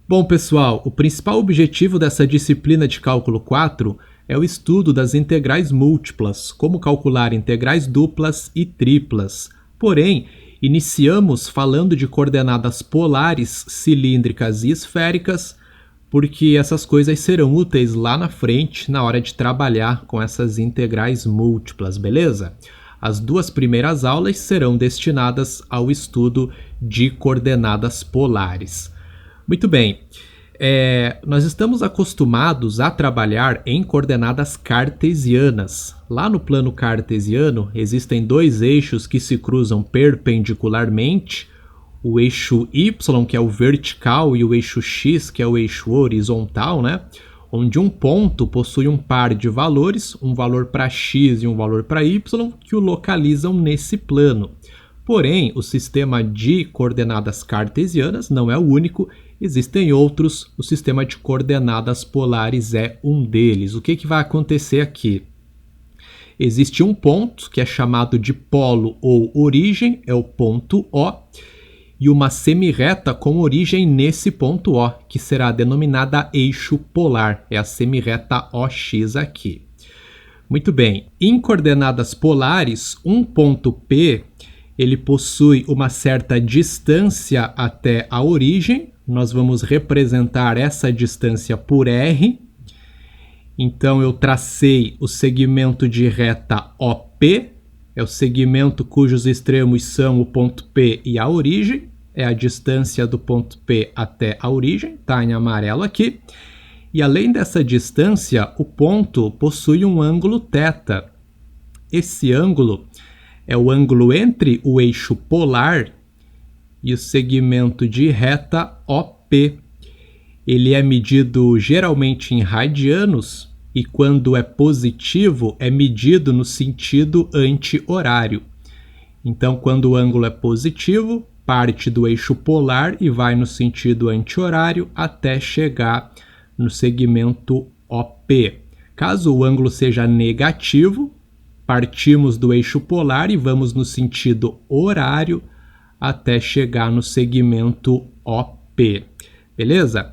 Bom, pessoal, o principal objetivo dessa disciplina de cálculo 4 é o estudo das integrais múltiplas, como calcular integrais duplas e triplas. Porém, iniciamos falando de coordenadas polares, cilíndricas e esféricas, porque essas coisas serão úteis lá na frente, na hora de trabalhar com essas integrais múltiplas, beleza? As duas primeiras aulas serão destinadas ao estudo de coordenadas polares. Muito bem, nós estamos acostumados a trabalhar em coordenadas cartesianas. Lá no plano cartesiano existem dois eixos que se cruzam perpendicularmente, o eixo Y, que é o vertical, e o eixo X, que é o eixo horizontal, né? Onde um ponto possui um par de valores, um valor para X e um valor para Y, que o localizam nesse plano. Porém, o sistema de coordenadas cartesianas não é o único, existem outros, o sistema de coordenadas polares é um deles. O que vai acontecer aqui? Existe um ponto que é chamado de polo ou origem, é o ponto O, e uma semirreta com origem nesse ponto O, que será denominada eixo polar, é a semirreta OX aqui. Muito bem, em coordenadas polares, um ponto P ele possui uma certa distância até a origem. Nós vamos representar essa distância por R. Então, eu tracei o segmento de reta OP, é o segmento cujos extremos são o ponto P e a origem, é a distância do ponto P até a origem, está em amarelo aqui. E além dessa distância, o ponto possui um ângulo θ. Esse ângulo é o ângulo entre o eixo polar e o segmento de reta OP. Ele é medido geralmente em radianos e quando é positivo é medido no sentido anti-horário. Então, quando o ângulo é positivo, parte do eixo polar e vai no sentido anti-horário até chegar no segmento OP. Caso o ângulo seja negativo, partimos do eixo polar e vamos no sentido horário até chegar no segmento OP, beleza?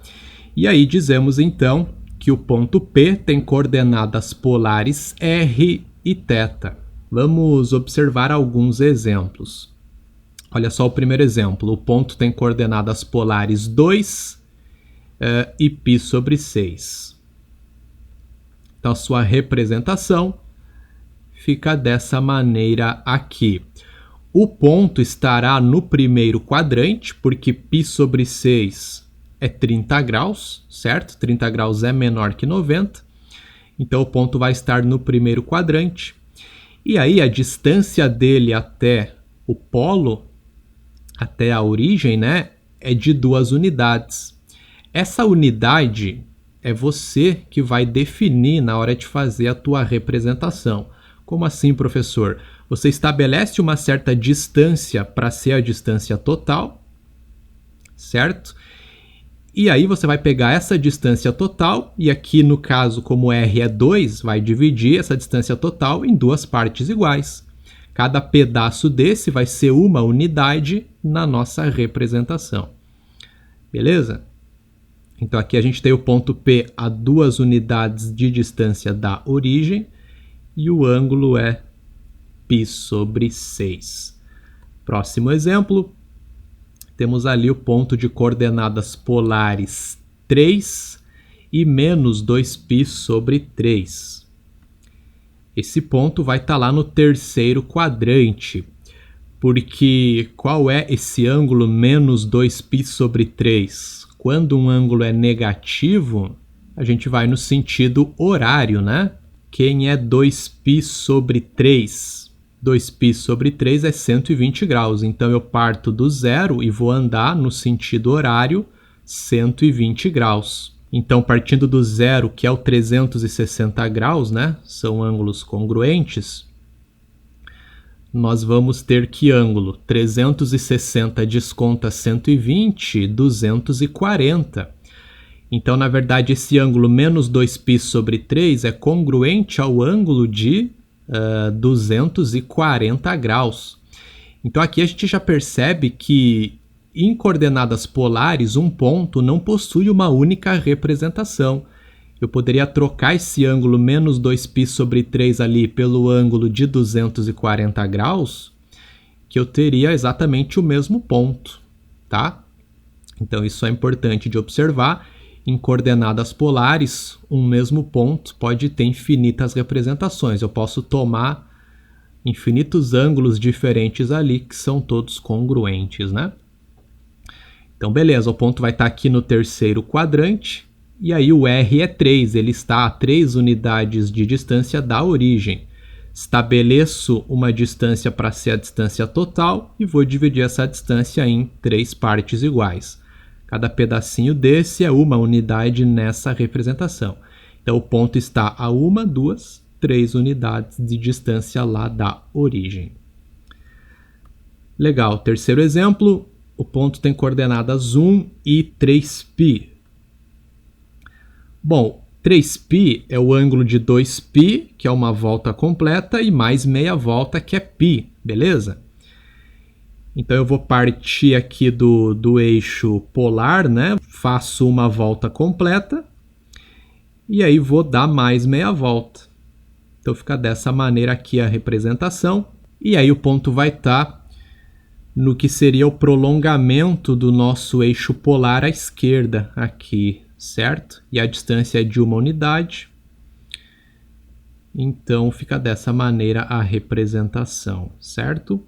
E aí dizemos então que o ponto P tem coordenadas polares R e θ. Vamos observar alguns exemplos. Olha só o primeiro exemplo, o ponto tem coordenadas polares 2 e π sobre 6. Então a sua representação fica dessa maneira aqui. O ponto estará no primeiro quadrante, porque π sobre 6 é 30 graus, certo? 30 graus é menor que 90. Então, o ponto vai estar no primeiro quadrante. E aí, a distância dele até o polo, até a origem, né, é de 2 unidades. Essa unidade é você que vai definir na hora de fazer a tua representação. Como assim, professor? Você estabelece uma certa distância para ser a distância total, certo? E aí você vai pegar essa distância total, e aqui no caso, como R é 2, vai dividir essa distância total em duas partes iguais. Cada pedaço desse vai ser uma unidade na nossa representação. Beleza? Então aqui a gente tem o ponto P a 2 unidades de distância da origem, e o ângulo é π sobre 6. Próximo exemplo, temos ali o ponto de coordenadas polares 3 e menos 2π sobre 3. Esse ponto vai estar lá no terceiro quadrante, porque qual é esse ângulo menos 2π sobre 3? Quando um ângulo é negativo, a gente vai no sentido horário, né? Quem é 2π sobre 3? 2π sobre 3 é 120 graus, então eu parto do zero e vou andar no sentido horário 120 graus. Então, partindo do zero, que é o 360 graus, né? São ângulos congruentes, nós vamos ter que ângulo? 360 desconta 120, 240. Então, na verdade, esse ângulo menos 2π sobre 3 é congruente ao ângulo de 240 graus. Então, aqui a gente já percebe que em coordenadas polares, um ponto não possui uma única representação. Eu poderia trocar esse ângulo menos 2π sobre 3 ali pelo ângulo de 240 graus, que eu teria exatamente o mesmo ponto, tá? Então isso é importante de observar. Em coordenadas polares, um mesmo ponto pode ter infinitas representações. Eu posso tomar infinitos ângulos diferentes ali, que são todos congruentes, né? Então, beleza, o ponto vai estar aqui no terceiro quadrante, e aí o R é 3, ele está a 3 unidades de distância da origem. Estabeleço uma distância para ser a distância total e vou dividir essa distância em 3 partes iguais. Cada pedacinho desse é uma unidade nessa representação. Então, o ponto está a 1, 2, 3 unidades de distância lá da origem. Legal, terceiro exemplo, o ponto tem coordenadas 1 e 3π. Bom, 3π é o ângulo de 2π, que é uma volta completa, e mais meia volta, que é π, beleza? Então eu vou partir aqui do eixo polar, né? Faço uma volta completa, e aí vou dar mais meia volta. Então fica dessa maneira aqui a representação, e aí o ponto vai estar no que seria o prolongamento do nosso eixo polar à esquerda aqui, certo? E a distância é de 1 unidade. Então fica dessa maneira a representação, certo?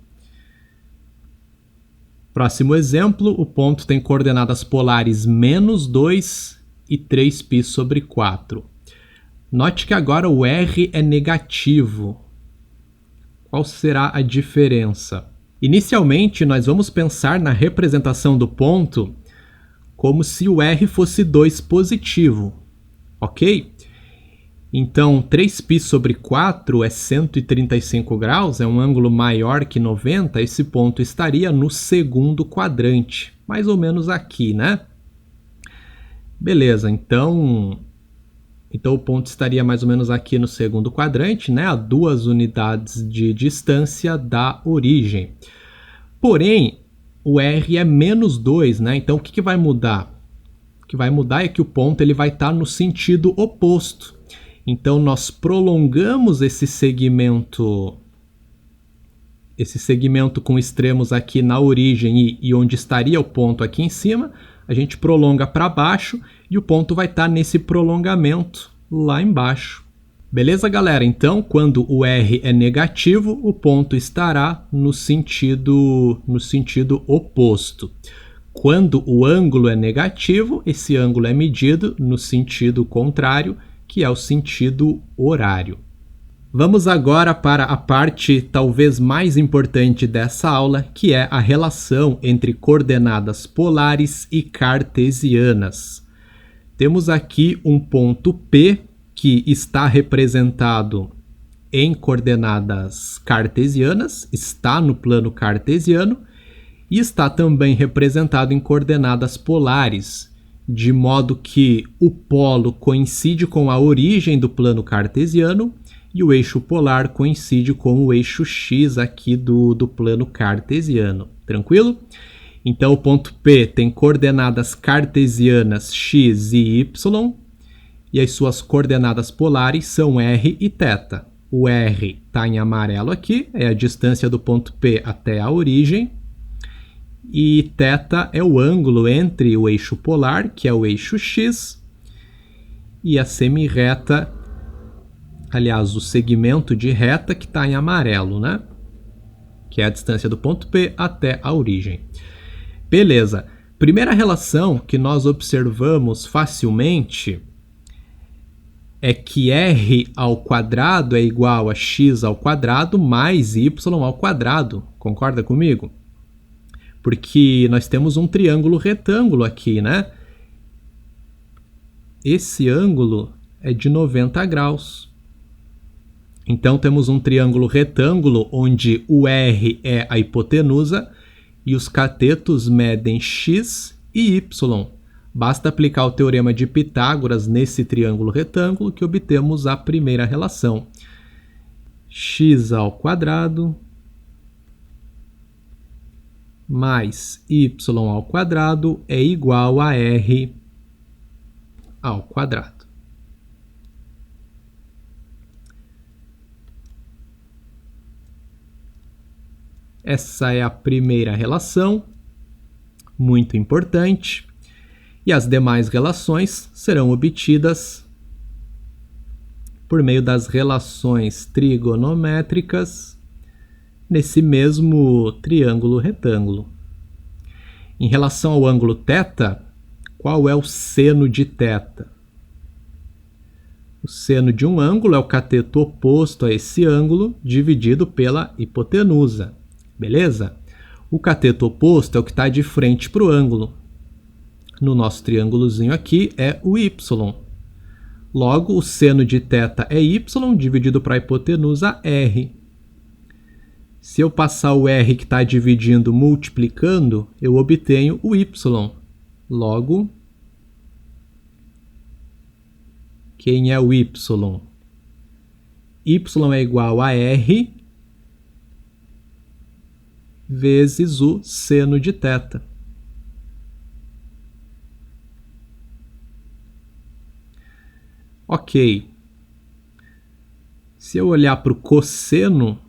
Próximo exemplo, o ponto tem coordenadas polares menos 2 e 3π sobre 4. Note que agora o R é negativo. Qual será a diferença? Inicialmente, nós vamos pensar na representação do ponto como se o R fosse 2 positivo, ok? Então, 3π sobre 4 é 135 graus, é um ângulo maior que 90, esse ponto estaria no segundo quadrante, mais ou menos aqui, né? Beleza, então o ponto estaria mais ou menos aqui no segundo quadrante, né? A 2 unidades de distância da origem. Porém, o R é menos 2, né? Então, o que vai mudar? O que vai mudar é que o ponto ele vai estar no sentido oposto. Então, nós prolongamos esse segmento com extremos aqui na origem e onde estaria o ponto aqui em cima, a gente prolonga para baixo e o ponto vai estar nesse prolongamento lá embaixo. Beleza, galera? Então, quando o R é negativo, o ponto estará no sentido oposto. Quando o ângulo é negativo, esse ângulo é medido no sentido contrário, que é o sentido horário. Vamos agora para a parte talvez mais importante dessa aula, que é a relação entre coordenadas polares e cartesianas. Temos aqui um ponto P, que está representado em coordenadas cartesianas, está no plano cartesiano, e está também representado em coordenadas polares, de modo que o polo coincide com a origem do plano cartesiano e o eixo polar coincide com o eixo X aqui do plano cartesiano. Tranquilo? Então o ponto P tem coordenadas cartesianas x e y, e as suas coordenadas polares são r e θ. O r está em amarelo aqui, é a distância do ponto P até a origem, e θ é o ângulo entre o eixo polar, que é o eixo X, e a semirreta, aliás, o segmento de reta que está em amarelo, né? Que é a distância do ponto P até a origem. Beleza. Primeira relação que nós observamos facilmente é que r ao quadrado é igual a x ao quadrado mais y ao quadrado. Concorda comigo? Porque nós temos um triângulo retângulo aqui, né? Esse ângulo é de 90 graus. Então temos um triângulo retângulo onde o R é a hipotenusa e os catetos medem x e y. Basta aplicar o teorema de Pitágoras nesse triângulo retângulo que obtemos a primeira relação. X ao quadrado mais y ao quadrado é igual a r ao quadrado. Essa é a primeira relação, muito importante, e as demais relações serão obtidas por meio das relações trigonométricas nesse mesmo triângulo retângulo. Em relação ao ângulo θ, qual é o seno de θ? O seno de um ângulo é o cateto oposto a esse ângulo dividido pela hipotenusa, beleza? O cateto oposto é o que está de frente para o ângulo. No nosso triângulozinho aqui é o y. Logo, o seno de θ é y dividido para a hipotenusa r. Se eu passar o r que está dividindo multiplicando, eu obtenho o y. Logo, quem é o y? Y é igual a r vezes o seno de θ. Ok. Se eu olhar para o cosseno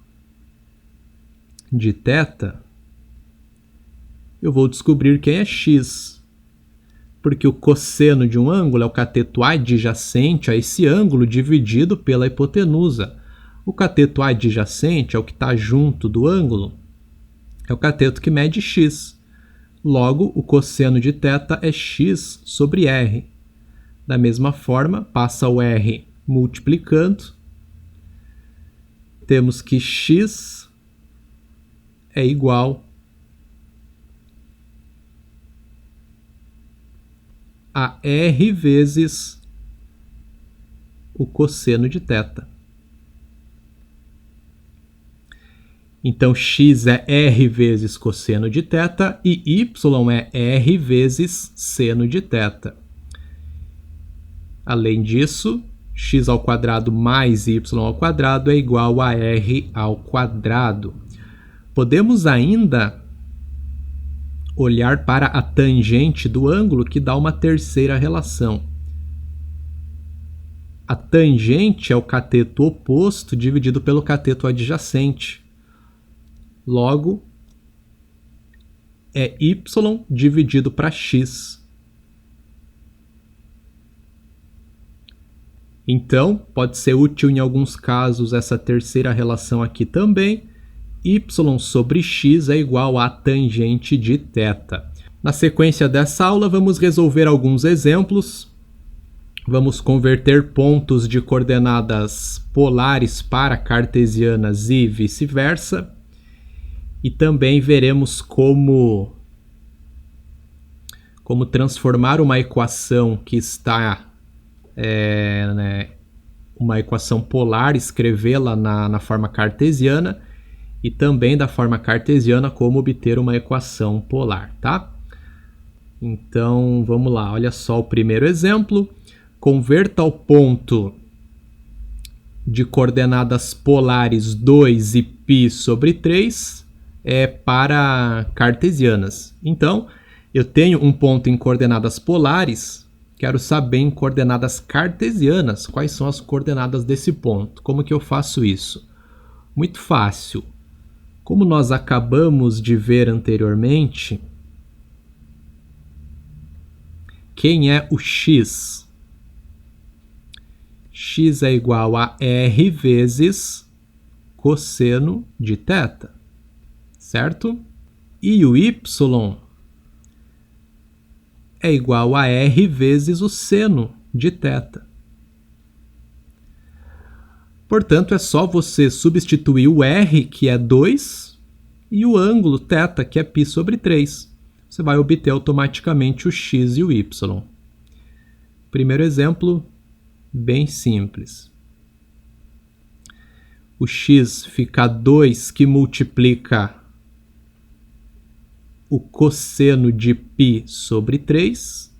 de θ, eu vou descobrir quem é x, porque o cosseno de um ângulo é o cateto adjacente a esse ângulo dividido pela hipotenusa. O cateto adjacente é o que está junto do ângulo, é o cateto que mede x. Logo, o cosseno de θ é x sobre r. Da mesma forma, passa o r multiplicando, temos que x é igual a r vezes o cosseno de θ. Então, x é r vezes cosseno de θ e y é r vezes seno de θ. Além disso, x ao quadrado mais y ao quadrado é igual a r ao quadrado. Podemos ainda olhar para a tangente do ângulo, que dá uma terceira relação. A tangente é o cateto oposto dividido pelo cateto adjacente. Logo, é y dividido para x. Então, pode ser útil em alguns casos essa terceira relação aqui também. Y sobre x é igual a tangente de θ. Na sequência dessa aula, vamos resolver alguns exemplos. Vamos converter pontos de coordenadas polares para cartesianas e vice-versa. E também veremos como transformar uma equação que está uma equação polar, escrevê-la na forma cartesiana, e também da forma cartesiana como obter uma equação polar, tá? Então, vamos lá, olha só o primeiro exemplo. Converta o ponto de coordenadas polares 2 e π sobre 3 para cartesianas. Então, eu tenho um ponto em coordenadas polares, quero saber em coordenadas cartesianas quais são as coordenadas desse ponto. Como que eu faço isso? Muito fácil. Como nós acabamos de ver anteriormente, quem é o x? X é igual a r vezes cosseno de θ, certo? E o y é igual a r vezes o seno de θ. Portanto, é só você substituir o r, que é 2, e o ângulo θ, que é π sobre 3. Você vai obter automaticamente o x e o y. Primeiro exemplo, bem simples. O x fica 2, que multiplica o cosseno de π sobre 3.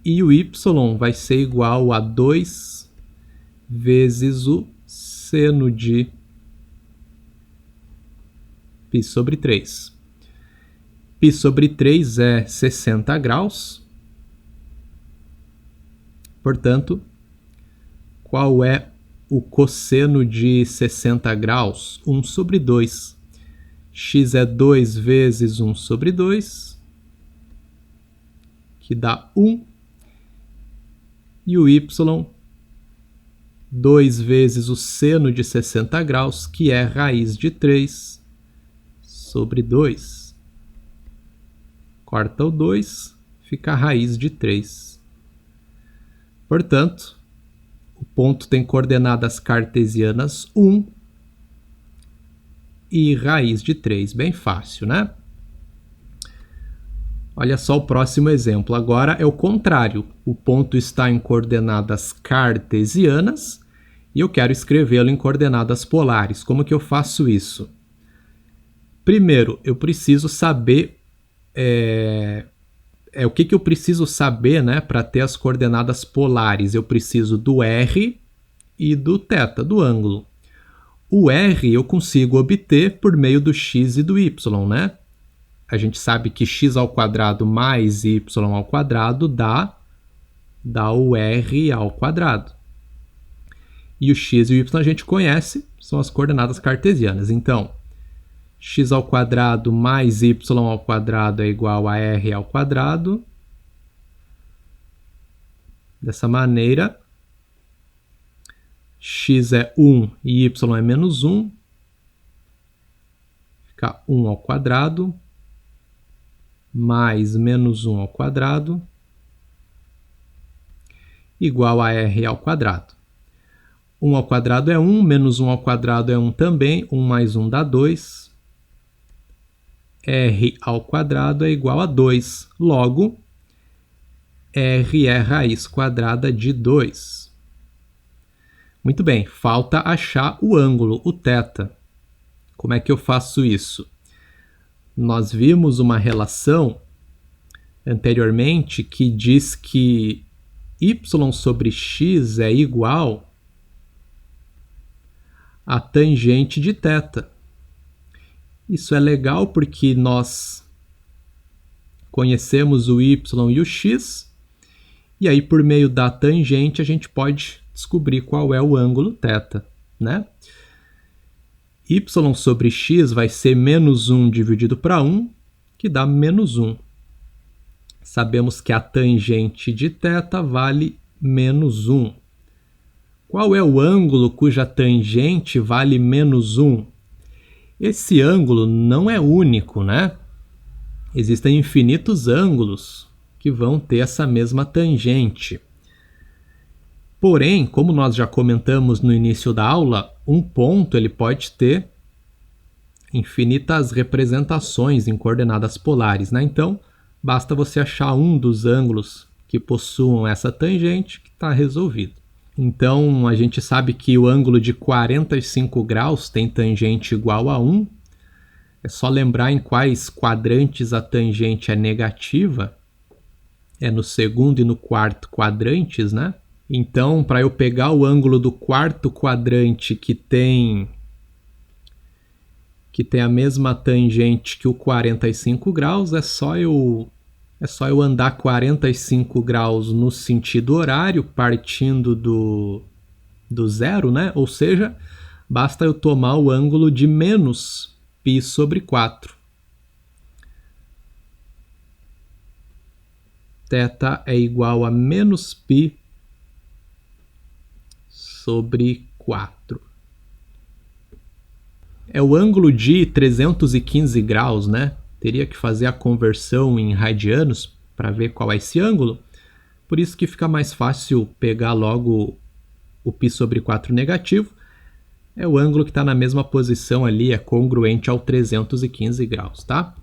E o y vai ser igual a 2 vezes o cosseno de π sobre 3. Π sobre 3 é 60 graus. Portanto, qual é o cosseno de 60 graus? 1 sobre 2. X é 2 vezes 1 sobre 2, que dá 1. E o y, 2 vezes o seno de 60 graus, que é raiz de 3 sobre 2. Corta o 2, fica a raiz de 3. Portanto, o ponto tem coordenadas cartesianas 1 e raiz de 3. Bem fácil, né? Olha só o próximo exemplo. Agora é o contrário. O ponto está em coordenadas cartesianas e eu quero escrevê-lo em coordenadas polares. Como que eu faço isso? Primeiro, eu preciso saber o que eu preciso saber, né, para ter as coordenadas polares. Eu preciso do R e do θ, do ângulo. O R eu consigo obter por meio do x e do y, né? A gente sabe que x ao quadrado mais y ao quadrado dá o R ao quadrado. E o x e o y a gente conhece, são as coordenadas cartesianas. Então, x ao quadrado mais y ao quadrado é igual a R ao quadrado. Dessa maneira, x é 1 e y é menos 1. Fica 1 ao quadrado mais menos 1 ao quadrado igual a R ao quadrado. 1 ao quadrado é 1, menos 1 ao quadrado é 1 também. 1 mais 1 dá 2. R ao quadrado é igual a 2. Logo, R é raiz quadrada de 2. Muito bem, falta achar o ângulo, o θ. Como é que eu faço isso? Nós vimos uma relação anteriormente que diz que y sobre x é igual a tangente de θ. Isso é legal porque nós conhecemos o y e o x, e aí por meio da tangente a gente pode descobrir qual é o ângulo θ, né? Y sobre x vai ser menos 1 dividido para 1, que dá menos 1. Sabemos que a tangente de θ vale menos 1. Qual é o ângulo cuja tangente vale menos 1? Esse ângulo não é único, né? Existem infinitos ângulos que vão ter essa mesma tangente. Porém, como nós já comentamos no início da aula, um ponto ele pode ter infinitas representações em coordenadas polares, né? Então, basta você achar um dos ângulos que possuam essa tangente que está resolvido. Então, a gente sabe que o ângulo de 45 graus tem tangente igual a 1. É só lembrar em quais quadrantes a tangente é negativa. É no segundo e no quarto quadrantes, né? Então, para eu pegar o ângulo do quarto quadrante que tem a mesma tangente que o 45 graus, é só eu andar 45 graus no sentido horário, partindo do zero, né? Ou seja, basta eu tomar o ângulo de menos π sobre 4. θ é igual a menos π sobre 4. É o ângulo de 315 graus, né? Teria que fazer a conversão em radianos para ver qual é esse ângulo. Por isso que fica mais fácil pegar logo o π sobre 4 negativo. É o ângulo que está na mesma posição ali, é congruente ao 315 graus, tá?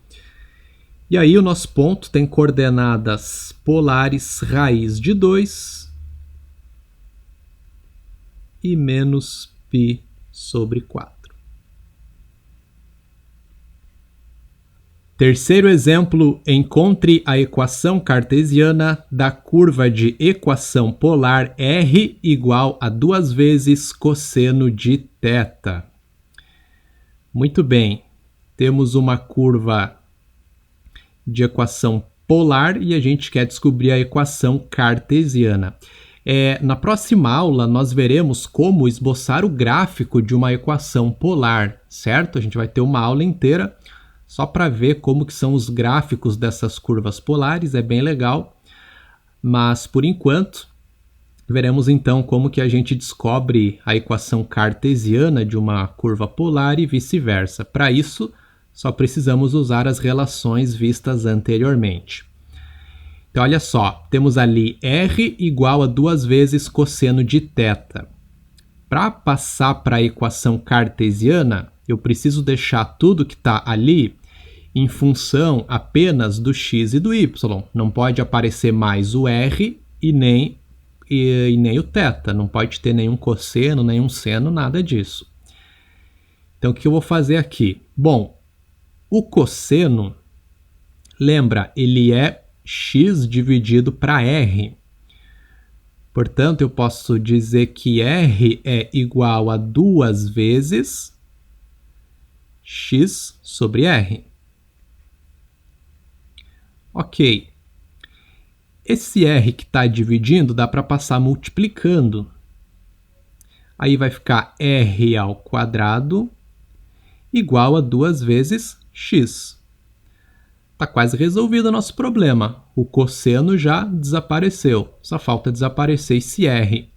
E aí o nosso ponto tem coordenadas polares raiz de 2 e menos π sobre 4. Terceiro exemplo, encontre a equação cartesiana da curva de equação polar r igual a 2 vezes cosseno de θ. Muito bem, temos uma curva de equação polar e a gente quer descobrir a equação cartesiana. Na próxima aula, nós veremos como esboçar o gráfico de uma equação polar, certo? A gente vai ter uma aula inteira só para ver como que são os gráficos dessas curvas polares, é bem legal. Mas, por enquanto, veremos então como que a gente descobre a equação cartesiana de uma curva polar e vice-versa. Para isso, só precisamos usar as relações vistas anteriormente. Então, olha só, temos ali r igual a 2 vezes cosseno de θ. Para passar para a equação cartesiana, eu preciso deixar tudo que está ali em função apenas do x e do y. Não pode aparecer mais o r e nem o θ. Não pode ter nenhum cosseno, nenhum seno, nada disso. Então, o que eu vou fazer aqui? Bom, o cosseno, lembra, ele é x dividido para r. Portanto, eu posso dizer que r é igual a 2 vezes x sobre r. Ok. Esse r que está dividindo dá para passar multiplicando. Aí vai ficar r ao quadrado igual a 2 vezes x. Está quase resolvido o nosso problema. O cosseno já desapareceu. Só falta desaparecer esse r.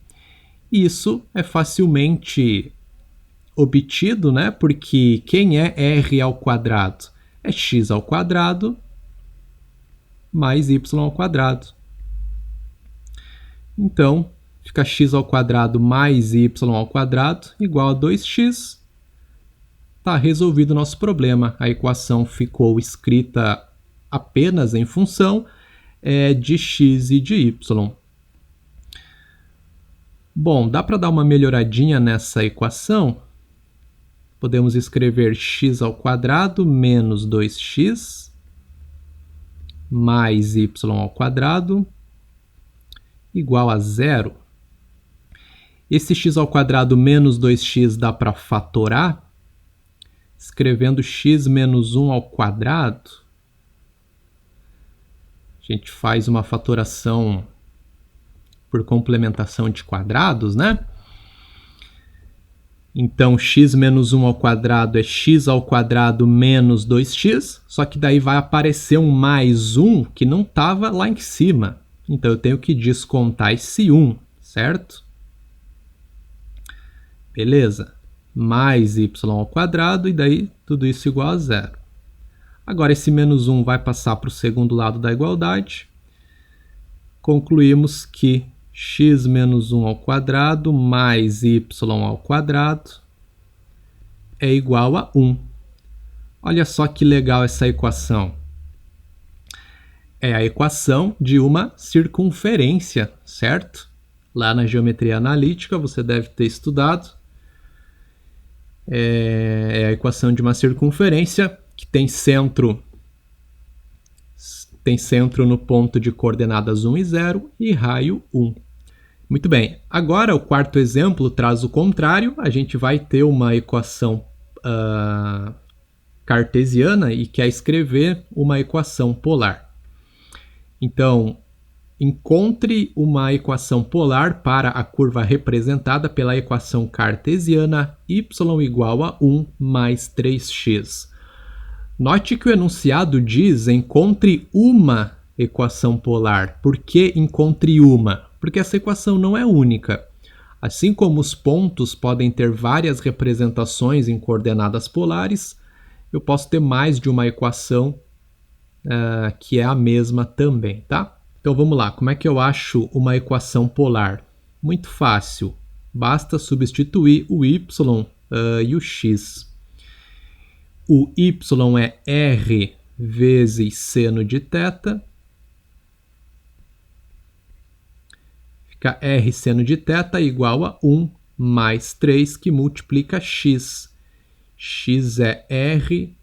Isso é facilmente obtido, né? Porque quem é r ao quadrado? É x ao quadrado mais y ao quadrado. Então, fica x ao quadrado mais y ao quadrado igual a 2x. Está resolvido o nosso problema. A equação ficou escrita apenas em função de x e de y. Bom, dá para dar uma melhoradinha nessa equação. Podemos escrever x ao quadrado menos 2x mais y ao quadrado igual a 0. Esse x ao quadrado menos 2x dá para fatorar, escrevendo x menos 1 ao quadrado. A gente faz uma fatoração por complementação de quadrados, né? Então, x menos 1 ao quadrado é x ao quadrado menos 2x, só que daí vai aparecer um mais 1 que não estava lá em cima. Então, eu tenho que descontar esse 1, certo? Beleza. Mais y ao quadrado, e daí tudo isso igual a 0. Agora, esse menos 1 vai passar para o segundo lado da igualdade. Concluímos que x menos 1 ao quadrado mais y ao quadrado é igual a 1. Olha só que legal essa equação. É a equação de uma circunferência, certo? Lá na geometria analítica você deve ter estudado. É a equação de uma circunferência que tem centro no ponto de coordenadas 1 e 0 e raio 1. Muito bem, agora o quarto exemplo traz o contrário. A gente vai ter uma equação cartesiana e quer escrever uma equação polar. Então, encontre uma equação polar para a curva representada pela equação cartesiana y igual a 1 mais 3x. Note que o enunciado diz encontre uma equação polar. Por que encontre uma? Porque essa equação não é única. Assim como os pontos podem ter várias representações em coordenadas polares, eu posso ter mais de uma equação que é a mesma também, tá? Então vamos lá, como é que eu acho uma equação polar? Muito fácil, basta substituir o y e o x. O y é r vezes seno de θ. Fica r seno de θ igual a 1 mais 3, que multiplica x. X é r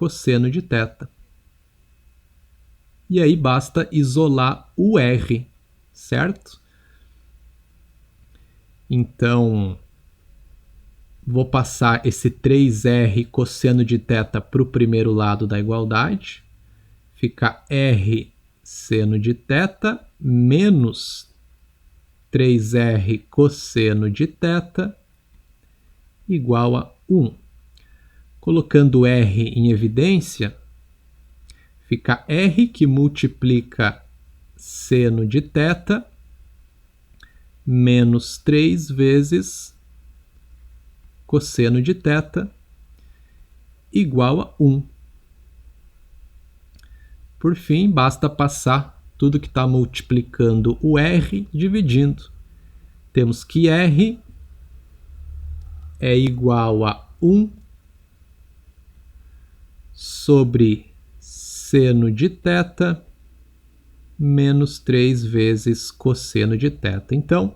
cosseno de θ. E aí basta isolar o R, certo? Então, vou passar esse 3R cosseno de θ para o primeiro lado da igualdade. Fica R seno de θ menos 3R cosseno de θ igual a 1. Colocando R em evidência, fica R que multiplica seno de θ menos 3 vezes cosseno de θ igual a 1. Por fim, basta passar tudo que está multiplicando o R dividindo. Temos que R é igual a 1 sobre seno de θ menos 3 vezes cosseno de θ. Então,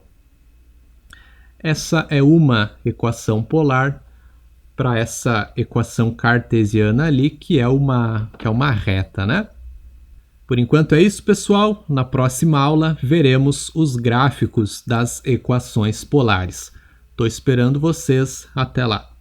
essa é uma equação polar para essa equação cartesiana ali, que é uma reta, né? Por enquanto é isso, pessoal. Na próxima aula veremos os gráficos das equações polares. Estou esperando vocês. Até lá!